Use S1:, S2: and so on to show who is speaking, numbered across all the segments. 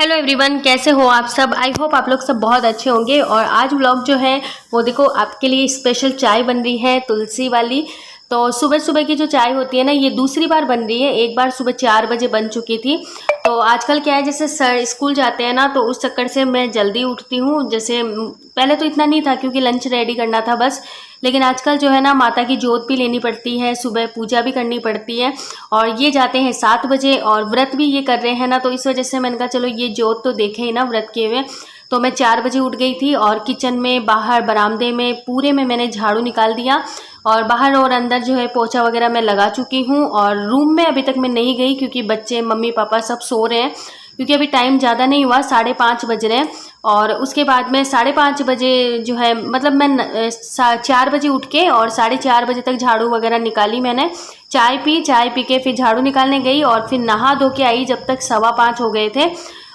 S1: Hello everyone, कैसे हो आप सब। आई होप आप लोग सब बहुत अच्छे होंगे। और आज व्लॉग जो है वो देखो आपके लिए स्पेशल चाय बन रही है तुलसी वाली। तो सुबह सुबह की जो चाय होती है ना, ये दूसरी बार बन रही है। एक बार सुबह 4 बजे बन चुकी थी। तो आजकल क्या है, जैसे सर स्कूल जाते हैं ना, तो उस चक्कर से मैं जल्दी उठती हूँ। जैसे पहले तो इतना नहीं था क्योंकि लंच रेडी करना था बस, लेकिन आजकल जो है ना माता की जोत भी लेनी पड़ती है, सुबह पूजा भी करनी पड़ती है। और ये जाते हैं 7 बजे और व्रत भी ये कर रहे हैं ना, तो इस वजह से मैंने कहा चलो ये जोत तो देखे ही ना व्रत किए हुए। तो मैं 4 बजे उठ गई थी और किचन में, बाहर, बरामदे में, पूरे में मैंने झाड़ू निकाल दिया। और बाहर और अंदर जो है पोछा वगैरह मैं लगा चुकी हूँ। और रूम में अभी तक मैं नहीं गई क्योंकि बच्चे, मम्मी पापा सब सो रहे हैं, क्योंकि अभी टाइम ज़्यादा नहीं हुआ, 5:30 बज रहे हैं। और उसके बाद में 5:30 बजे जो है, मतलब मैं 4 बजे उठ के और 4:30 बजे तक झाड़ू वगैरह निकाली मैंने। चाय पी के फिर झाड़ू निकालने गई और फिर नहा धो के आई, जब तक 5:15 हो गए थे।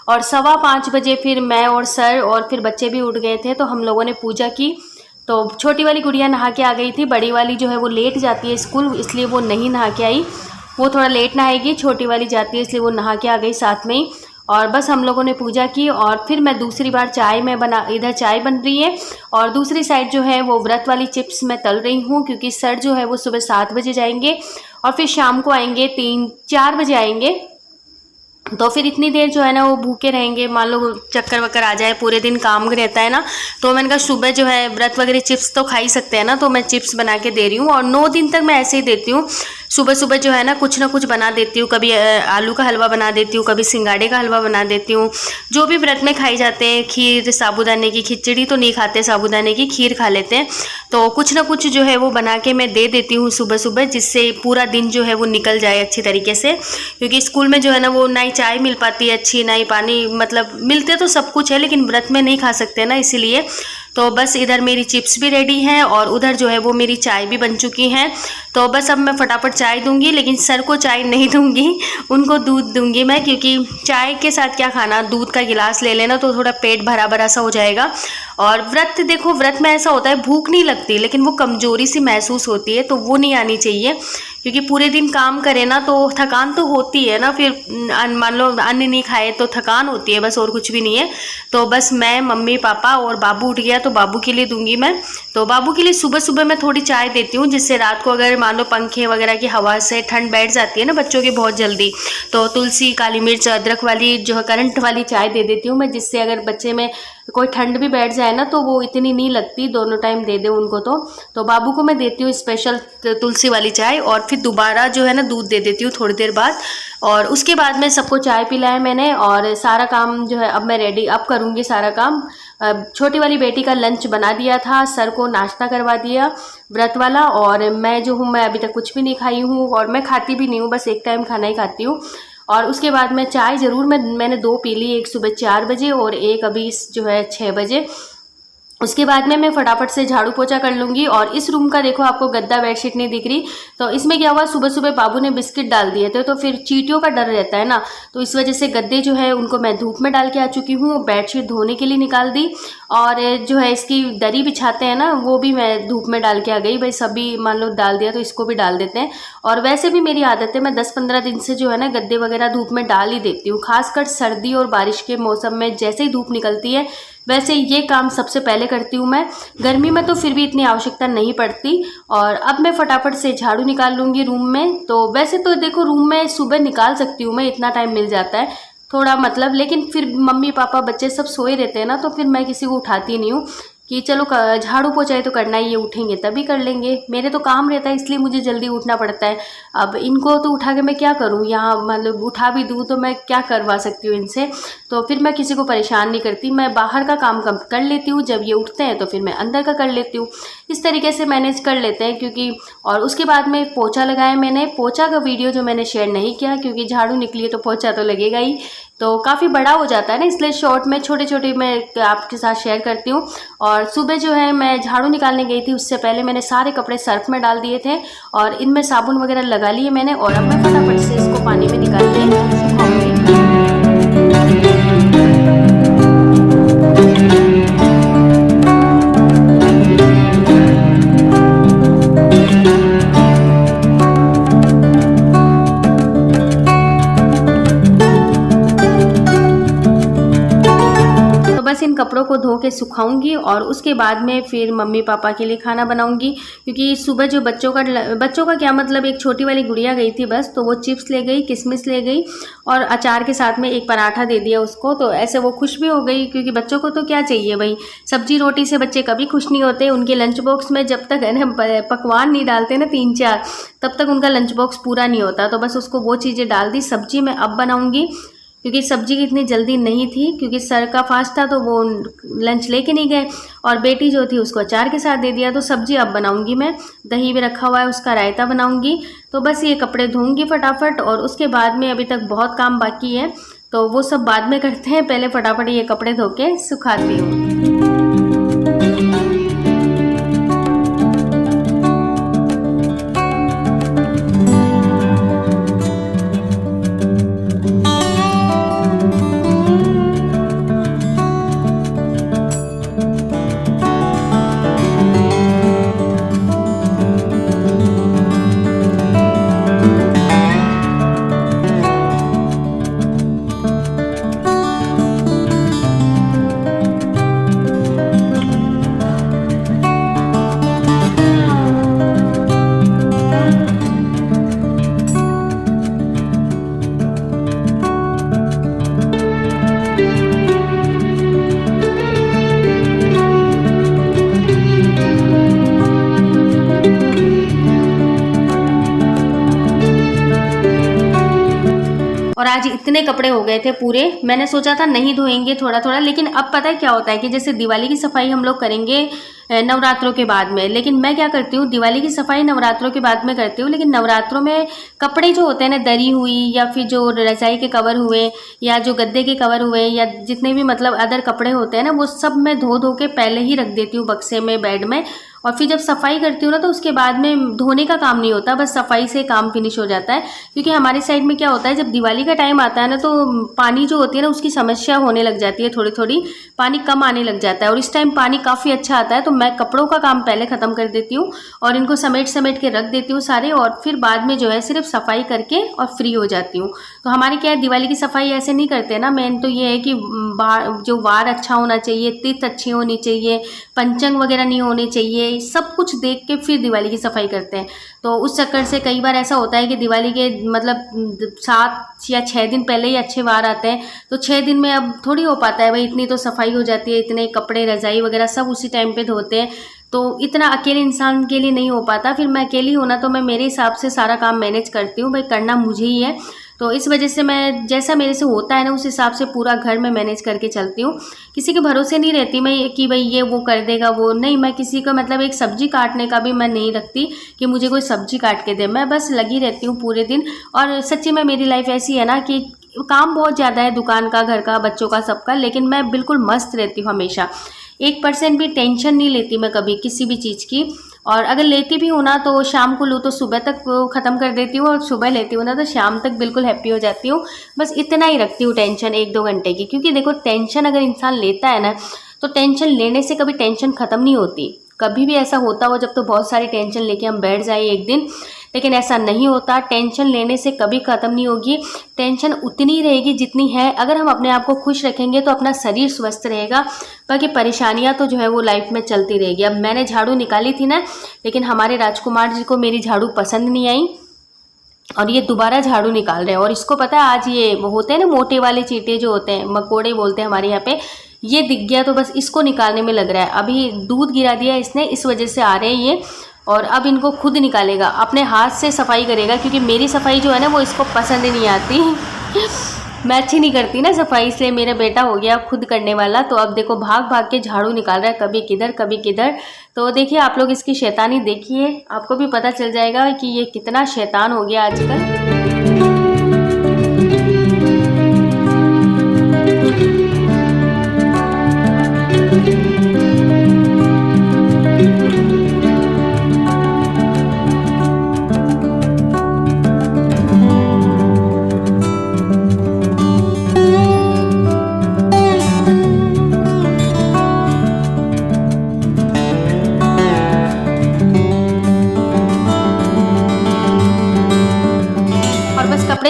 S1: और 5:15 बजे फिर मैं और सर और फिर बच्चे भी उठ गए थे, तो हम लोगों ने पूजा की। तो छोटी वाली गुड़िया नहा के आ गई थी, बड़ी वाली जो है वो लेट जाती है स्कूल, इसलिए वो नहीं नहा के आई, वो थोड़ा लेट नहाएगी। छोटी वाली जाती है इसलिए वो नहा के आ गई साथ में ही। और बस हम लोगों ने पूजा की और फिर मैं दूसरी बार चाय में इधर चाय बन रही है और दूसरी साइड जो है वो व्रत वाली चिप्स मैं तल रही हूँ, क्योंकि सर जो है वो सुबह 7 बजे जाएंगे और फिर शाम को आएंगे, 3-4 बजे आएंगे। तो फिर इतनी देर जो है ना वो भूखे रहेंगे, मान लो चक्कर वक्कर आ जाए, पूरे दिन काम रहता है ना। तो मैंने कहा सुबह जो है व्रत वगैरह चिप्स तो खा ही सकते हैं ना, तो मैं चिप्स बना के दे रही हूँ। और 9 दिन तक मैं ऐसे ही देती हूँ, सुबह सुबह जो है ना कुछ बना देती हूँ। कभी आलू का हलवा बना देती हूँ, कभी सिंगाड़े का हलवा बना देती हूँ, जो भी व्रत में खाई जाते हैं। खीर, साबूदाने की खिचड़ी तो नहीं खाते, साबूदाने की खीर खा लेते हैं। तो कुछ ना कुछ जो है वो बना के मैं दे देती हूँ सुबह सुबह, जिससे पूरा दिन जो है वो निकल जाए अच्छी तरीके से। क्योंकि स्कूल में जो है ना वो ना ही चाय मिल पाती है अच्छी, ना ही पानी, मतलब मिलते तो सब कुछ है लेकिन व्रत में नहीं खा सकते ना, इसीलिए। तो बस इधर मेरी चिप्स भी रेडी हैं और उधर जो है वो मेरी चाय भी बन चुकी हैं। तो बस अब मैं फटाफट चाय दूंगी, लेकिन सर को चाय नहीं दूंगी, उनको दूध दूंगी मैं, क्योंकि चाय के साथ क्या खाना, दूध का गिलास ले लेना तो थोड़ा पेट भरा भरा सा हो जाएगा। और व्रत, देखो व्रत में ऐसा होता है भूख नहीं लगती, लेकिन वो कमजोरी सी महसूस होती है, तो वो नहीं आनी चाहिए। क्योंकि पूरे दिन काम करें ना तो थकान तो होती है ना, फिर मान लो अन्न नहीं खाए तो थकान होती है, बस और कुछ भी नहीं है। तो बस मैं, मम्मी पापा और बाबू उठ गया तो बाबू के लिए दूंगी मैं। तो बाबू के लिए सुबह सुबह मैं थोड़ी चाय देती हूँ, जिससे रात को अगर मान लो पंखे वगैरह की हवा से ठंड बैठ जाती है ना बच्चों की बहुत जल्दी, तो तुलसी, काली मिर्च, अदरक वाली जो है करंट वाली चाय दे देती हूँ मैं, जिससे अगर बच्चे में कोई ठंड भी बैठ जाए ना तो वो इतनी नहीं लगती, दोनों टाइम दे दे उनको। तो बाबू को मैं देती हूँ स्पेशल तुलसी वाली चाय और फिर दोबारा जो है ना दूध दे देती हूँ थोड़ी देर बाद। और उसके बाद में सबको चाय पिलाया मैंने और सारा काम जो है अब मैं रेडी अब करूँगी सारा काम। छोटी वाली बेटी का लंच बना दिया था, सर को नाश्ता करवा दिया व्रत वाला, और मैं जो हूँ मैं अभी तक कुछ भी नहीं खाई हूँ और मैं खाती भी नहीं हूँ, बस एक टाइम खाना ही खाती हूँ। और उसके बाद में चाय ज़रूर मैंने 2 पी ली, एक सुबह 4 बजे और एक अभी जो है 6 बजे। उसके बाद में मैं फटाफट से झाड़ू पोछा कर लूँगी। और इस रूम का देखो आपको गद्दा बेडशीट नहीं दिख रही, तो इसमें क्या हुआ, सुबह सुबह बाबू ने बिस्किट डाल दिए थे, तो फिर चींटियों का डर रहता है ना, तो इस वजह से गद्दे जो है उनको मैं धूप में डाल के आ चुकी हूँ। बेडशीट धोने के लिए निकाल दी और जो है इसकी दरी बिछाते हैं ना, वो भी मैं धूप में डाल के आ गई। भाई सभी मान लो डाल दिया तो इसको भी डाल देते हैं। और वैसे भी मेरी आदत है, मैं 10-15 दिन से जो है ना गद्दे वगैरह धूप में डाल ही देती हूँ, खासकर सर्दी और बारिश के मौसम में जैसे ही धूप निकलती है वैसे ये काम सबसे पहले करती हूँ मैं। गर्मी में तो फिर भी इतनी आवश्यकता नहीं पड़ती। और अब मैं फटाफट से झाड़ू निकाल लूँगी रूम में। तो वैसे तो देखो रूम में सुबह निकाल सकती हूँ मैं, इतना टाइम मिल जाता है थोड़ा, मतलब, लेकिन फिर मम्मी पापा बच्चे सब सोए रहते हैं ना, तो फिर मैं किसी को उठाती नहीं हूँ कि चलो झाड़ू पोछा तो करना ही, ये उठेंगे तभी कर लेंगे। मेरे तो काम रहता है इसलिए मुझे जल्दी उठना पड़ता है। अब इनको तो उठा के मैं क्या करूँ, यहाँ मतलब उठा भी दूँ तो मैं क्या करवा सकती हूँ इनसे, तो फिर मैं किसी को परेशान नहीं करती। मैं बाहर का काम कम कर लेती हूँ, जब ये उठते हैं तो फिर मैं अंदर का कर लेती हूँ। इस तरीके से मैनेज कर लेते हैं क्योंकि। और उसके बाद में पोछा लगाया मैंने, पोछा का वीडियो जो मैंने शेयर नहीं किया क्योंकि झाड़ू निकली है तो पोछा तो लगेगा ही, तो काफ़ी बड़ा हो जाता है ना, इसलिए शॉर्ट में छोटे छोटे मैं आपके साथ शेयर करती हूँ। और सुबह जो है मैं झाड़ू निकालने गई थी, उससे पहले मैंने सारे कपड़े सर्फ में डाल दिए थे और इनमें साबुन वगैरह लगा लिए मैंने। और अब मैं फटाफट से इसको पानी में निकाल के सुखाऊंगी। इन कपड़ों को धो के सुखाऊंगी और उसके बाद में फिर मम्मी पापा के लिए खाना बनाऊंगी। क्योंकि सुबह जो बच्चों का क्या मतलब, एक छोटी वाली गुड़िया गई थी बस, तो वो चिप्स ले गई, किशमिश ले गई और अचार के साथ में एक पराठा दे दिया उसको, तो ऐसे वो खुश भी हो गई। क्योंकि बच्चों को तो क्या चाहिए भाई, सब्जी रोटी से बच्चे कभी खुश नहीं होते। उनके लंच बॉक्स में जब तक है ना पकवान नहीं डालते ना 3-4, तब तक उनका लंच बॉक्स पूरा नहीं होता। तो बस उसको वो चीज़ें डाल दी। सब्जी मैं अब बनाऊंगी क्योंकि सब्जी की इतनी जल्दी नहीं थी, क्योंकि सर का फास्ट था तो वो लंच लेके नहीं गए, और बेटी जो थी उसको अचार के साथ दे दिया। तो सब्जी अब बनाऊंगी मैं, दही भी रखा हुआ है, उसका रायता बनाऊंगी। तो बस ये कपड़े धोऊंगी फटाफट, और उसके बाद में अभी तक बहुत काम बाकी है तो वो सब बाद में करते हैं। पहले फटाफट ये कपड़े धो के सुखाती हूँ। और आज इतने कपड़े हो गए थे पूरे, मैंने सोचा था नहीं धोएंगे थोड़ा थोड़ा, लेकिन अब पता है क्या होता है कि जैसे दिवाली की सफाई हम लोग करेंगे नवरात्रों के बाद में, लेकिन मैं क्या करती हूँ, दिवाली की सफाई नवरात्रों के बाद में करती हूँ, लेकिन नवरात्रों में कपड़े जो होते हैं ना, दरी हुई या फिर जो रजाई के कवर हुए या जो गद्दे के कवर हुए या जितने भी मतलब अदर कपड़े होते हैं ना, वो सब मैं धो धो के पहले ही रख देती हूँ बक्से में, बेड में। और फिर जब सफाई करती हूँ ना तो उसके बाद में धोने का काम नहीं होता, बस सफाई से काम फिनिश हो जाता है। क्योंकि हमारे साइड में क्या होता है, जब दिवाली का टाइम आता है ना तो पानी जो होती है ना उसकी समस्या होने लग जाती है, थोड़ी थोड़ी पानी कम आने लग जाता है, और इस टाइम पानी काफ़ी अच्छा आता है। तो मैं कपड़ों का काम पहले ख़त्म कर देती हूँ और इनको समेट समेट के रख देती हूँ सारे, और फिर बाद में जो है सिर्फ सफाई करके और फ्री हो जाती हूँ। तो हमारे क्या है, दिवाली की सफाई ऐसे नहीं करते ना, मेन तो ये है कि जो वार अच्छा होना चाहिए, तिथ अच्छी होनी चाहिए, पंचंग वगैरह नहीं होने चाहिए, सब कुछ देख के फिर दिवाली की सफाई करते हैं। तो उस चक्कर से कई बार ऐसा होता है कि दिवाली के मतलब 7 या 6 दिन पहले ही अच्छे वार आते हैं, तो 6 दिन में अब थोड़ी हो पाता है भाई, इतनी तो सफाई हो जाती है, इतने कपड़े रजाई वगैरह सब उसी टाइम पे धोते हैं, तो इतना अकेले इंसान के लिए नहीं हो पाता। फिर मैं अकेली हूँ ना, तो मैं मेरे हिसाब से सारा काम मैनेज करती हूँ भाई, करना मुझे ही है। तो इस वजह से मैं जैसा मेरे से होता है ना उस हिसाब से पूरा घर में मैनेज करके चलती हूँ। किसी के भरोसे नहीं रहती मैं कि भाई ये वो कर देगा, वो नहीं। मैं किसी का मतलब एक सब्जी काटने का भी मैं नहीं रखती कि मुझे कोई सब्जी काट के दे, मैं बस लगी रहती हूँ पूरे दिन। और सच्ची में मेरी लाइफ ऐसी है ना कि काम बहुत ज़्यादा है, दुकान का, घर का, बच्चों का, सबका, लेकिन मैं बिल्कुल मस्त रहती हूँ हमेशा। 1% भी टेंशन नहीं लेती मैं कभी किसी भी चीज़ की। और अगर लेती भी हूँ ना तो शाम को लूँ तो सुबह तक ख़त्म कर देती हूँ, और सुबह लेती हूँ ना तो शाम तक बिल्कुल हैप्पी हो जाती हूँ। बस इतना ही रखती हूँ टेंशन 1-2 घंटे की, क्योंकि देखो टेंशन अगर इंसान लेता है ना तो टेंशन लेने से कभी टेंशन ख़त्म नहीं होती। कभी भी ऐसा होता हो जब तो बहुत सारी टेंशन लेके हम बैठ जाए एक दिन, लेकिन ऐसा नहीं होता। टेंशन लेने से कभी ख़त्म नहीं होगी, टेंशन उतनी रहेगी जितनी है। अगर हम अपने आप को खुश रखेंगे तो अपना शरीर स्वस्थ रहेगा, बाकी परेशानियां तो जो है वो लाइफ में चलती रहेगी। अब मैंने झाड़ू निकाली थी ना, लेकिन हमारे राजकुमार जी को मेरी झाड़ू पसंद नहीं आई और ये दोबारा झाड़ू निकाल रहे हैं। और इसको पता है आज ये वो होते हैं ना मोटे वाले चींटे जो होते हैं, मकोड़े बोलते हैं हमारे यहाँ पे, ये दिख गया तो बस इसको निकालने में लग रहा है। अभी दूध गिरा दिया इसने, इस वजह से आ रहे हैं ये, और अब इनको खुद निकालेगा, अपने हाथ से सफाई करेगा, क्योंकि मेरी सफाई जो है ना वो इसको पसंद नहीं आती। मैं अच्छी नहीं करती ना सफाई, इसलिए मेरा बेटा हो गया खुद करने वाला। तो अब देखो भाग भाग के झाड़ू निकाल रहा है, कभी किधर कभी किधर। तो देखिए आप लोग इसकी शैतानी देखिए, आपको भी पता चल जाएगा कि ये कितना शैतान हो गया आजकल।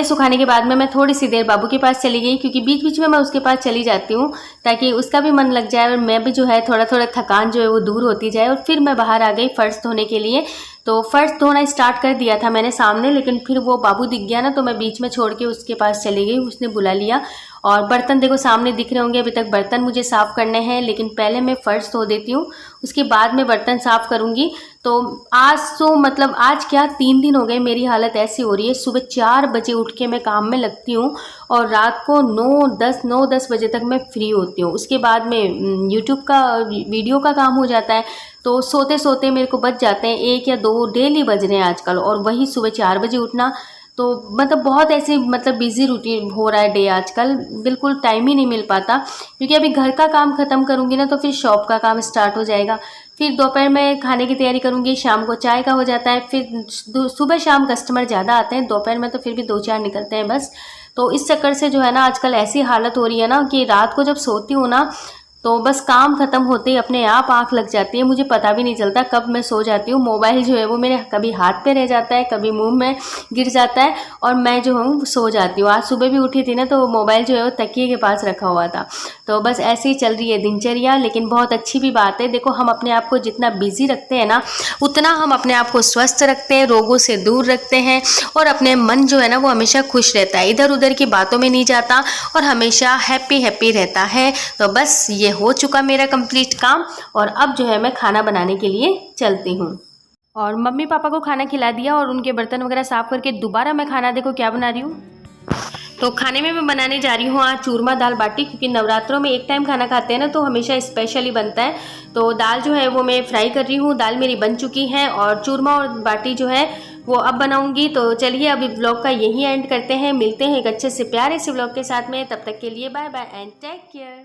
S1: सुखाने के बाद में मैं थोड़ी सी देर बाबू के पास चली गई, क्योंकि बीच बीच में मैं उसके पास चली जाती हूँ ताकि उसका भी मन लग जाए और मैं भी जो है थोड़ा थोड़ा थकान जो है वो दूर होती जाए। और फिर मैं बाहर आ गई फर्श धोने के लिए। तो फर्श धोना स्टार्ट कर दिया था मैंने सामने, लेकिन फिर वो बाबू दिख गया ना, तो मैं बीच में छोड़ के उसके पास चली गई, उसने बुला लिया। और बर्तन देखो सामने दिख रहे होंगे, अभी तक बर्तन मुझे साफ़ करने हैं, लेकिन पहले मैं फ़र्श धो देती हूँ, उसके बाद में बर्तन साफ़ करूँगी। तो आज तो मतलब आज क्या 3 दिन हो गए मेरी हालत ऐसी हो रही है। सुबह 4 बजे उठ के मैं काम में लगती हूँ और रात को 9-10 बजे तक मैं फ्री होती हूँ। उसके बाद में यूट्यूब का वीडियो का काम हो जाता है, तो सोते सोते मेरे को बज जाते हैं 1 या 2 डेली बज रहे हैं आजकल। और वही सुबह 4 बजे उठना, तो मतलब बहुत ऐसे मतलब बिज़ी रूटीन हो रहा है डे आजकल, बिल्कुल टाइम ही नहीं मिल पाता। क्योंकि अभी घर का काम ख़त्म करूँगी ना तो फिर शॉप का काम स्टार्ट हो जाएगा, फिर दोपहर में खाने की तैयारी करूँगी, शाम को चाय का हो जाता है, फिर सुबह शाम कस्टमर ज़्यादा आते हैं, दोपहर में तो फिर भी 2-4 निकलते हैं बस। तो इस चक्कर से जो है ना आजकल ऐसी हालत हो रही है ना कि रात को जब सोती हूँ ना तो बस काम ख़त्म होते ही अपने आप आँख लग जाती है, मुझे पता भी नहीं चलता कब मैं सो जाती हूँ। मोबाइल जो है वो मेरे कभी हाथ पे रह जाता है, कभी मुंह में गिर जाता है और मैं जो हूँ सो जाती हूँ। आज सुबह भी उठी थी ना तो मोबाइल जो है वो तकिए के पास रखा हुआ था। तो बस ऐसे ही चल रही है दिनचर्या, लेकिन बहुत अच्छी भी बात है। देखो हम अपने आप को जितना बिजी रखते हैं ना उतना हम अपने आप को स्वस्थ रखते हैं, रोगों से दूर रखते हैं और अपने मन जो है ना वो हमेशा खुश रहता है, इधर उधर की बातों में नहीं जाता और हमेशा हैप्पी हैप्पी रहता है। तो बस ये हो चुका मेरा कंप्लीट काम और अब जो है मैं खाना बनाने के लिए चलती हूँ। और मम्मी पापा को खाना खिला दिया और उनके बर्तन वगैरह साफ़ करके दोबारा मैं खाना देखो क्या बना रही हूँ। तो खाने में मैं बनाने जा रही हूँ आज चूरमा दाल बाटी, क्योंकि नवरात्रों में एक टाइम खाना खाते हैं ना तो हमेशा स्पेशली बनता है। तो दाल जो है वो मैं फ्राई कर रही हूँ, दाल मेरी बन चुकी है और चूरमा और बाटी जो है वो अब बनाऊंगी। तो चलिए अभी ब्लॉग का यही एंड करते हैं, मिलते हैं एक अच्छे से प्यारे से ब्लॉग के साथ में। तब तक के लिए bye bye and take care.